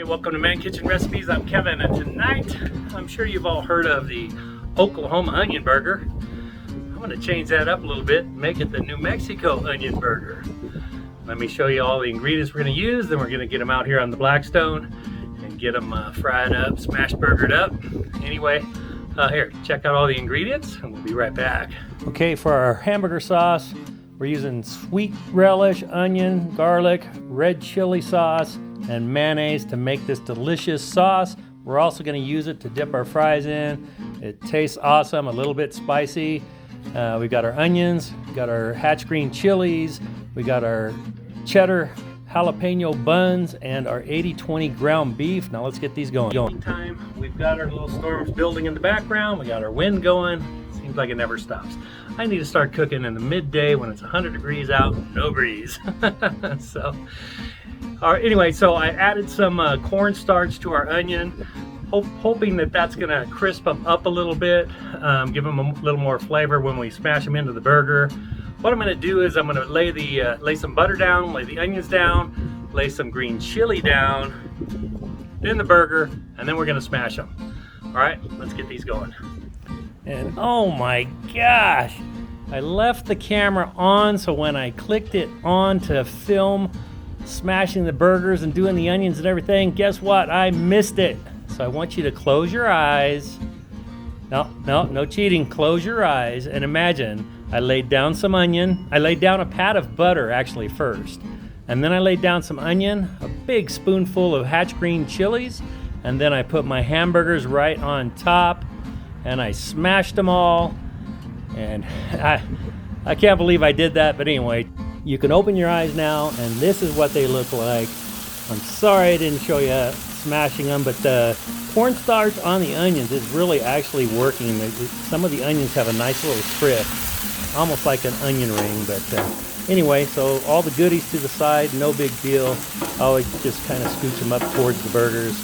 Welcome to Man Kitchen Recipes. I'm Kevin, and tonight I'm sure you've all heard of the Oklahoma onion burger. I'm going to change that up a little bit and make it the New Mexico onion burger. Let me show you all the ingredients we're going to use, then we're going to get them out here on the Blackstone and get them fried up, smashed burgered up. Anyway, here, check out all the ingredients and we'll be right back. Okay, for our hamburger sauce, we're using sweet relish, onion, garlic, red chili sauce, and mayonnaise to make this delicious sauce. We're also going to use it to dip our fries in. It tastes awesome, a little bit spicy. We got our onions, we got our Hatch Green Chiles, we got our cheddar jalapeno buns, and our 80-20 ground beef. Now let's get these going. Meantime, we've got our little storms building in the background. We got our wind going. Seems like it never stops. I need to start cooking in the midday when it's 100 degrees out, no breeze. Anyway, so I added some cornstarch to our onion, hoping that that's going to crisp them up a little bit, give them a little more flavor when we smash them into the burger. What I'm going to do is I'm going to lay some butter down, lay the onions down, lay some green chili down in the burger, and then we're going to smash them. All right, let's get these going. And oh my gosh, I left the camera on, so when I clicked it on to film smashing the burgers and doing the onions and everything, guess what? I missed it. So I want you to close your eyes. No cheating. Close your eyes and imagine I laid down some onion. I laid down a pat of butter actually first. And then I laid down some onion, a big spoonful of Hatch Green Chiles, and then I put my hamburgers right on top and I smashed them all. And I can't believe I did that, but anyway, you can open your eyes now, and this is what they look like. I'm sorry I didn't show you smashing them, but the cornstarch on the onions is really actually working. Some of the onions have a nice little crisp, almost like an onion ring. But anyway, so all the goodies to the side, no big deal. I always just kind of scooch them up towards the burgers.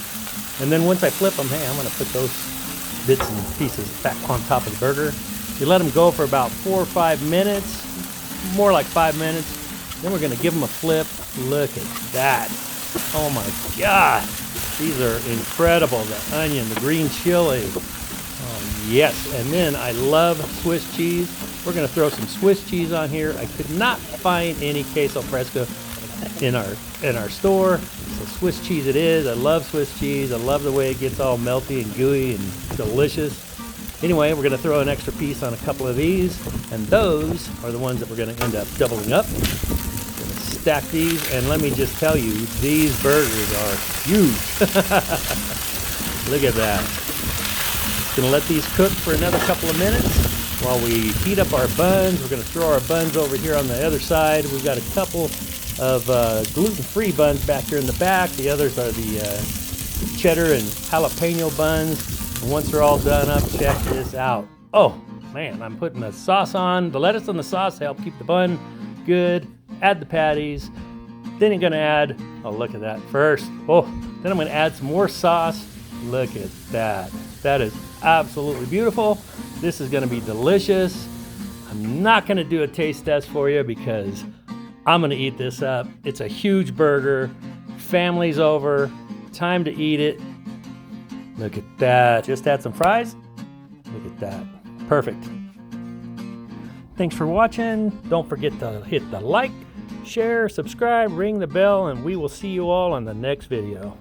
And then once I flip them, hey, I'm going to put those bits and pieces back on top of the burger. You let them go for about 4 or 5 minutes. More like 5 minutes. Then we're going to give them a flip. Look at that. Oh my God. These are incredible. The onion, the green chili. Oh yes. And then I love Swiss cheese. We're going to throw some Swiss cheese on here. I could not find any queso fresco in our store. So Swiss cheese it is. I love Swiss cheese. I love the way it gets all melty and gooey and delicious. Anyway, we're going to throw an extra piece on a couple of these, and those are the ones that we're going to end up doubling up. We're going to stack these, and let me just tell you, these burgers are huge. Look at that. Just going to let these cook for another couple of minutes while we heat up our buns. We're going to throw our buns over here on the other side. We've got a couple of gluten-free buns back here in the back. The others are the cheddar and jalapeno buns. Once they're all done up, check this out. Oh man, I'm putting the sauce on. The lettuce and the sauce help keep the bun good. Add the patties. Then you're gonna add, oh look at that first. Oh, then I'm gonna add some more sauce. Look at that. That is absolutely beautiful. This is gonna be delicious. I'm not gonna do a taste test for you because I'm gonna eat this up. It's a huge burger. Family's over. Time to eat it. Look at that. Just add some fries. Look at that. Perfect. Thanks for watching. Don't forget to hit the like, share, subscribe, ring the bell, and we will see you all on the next video.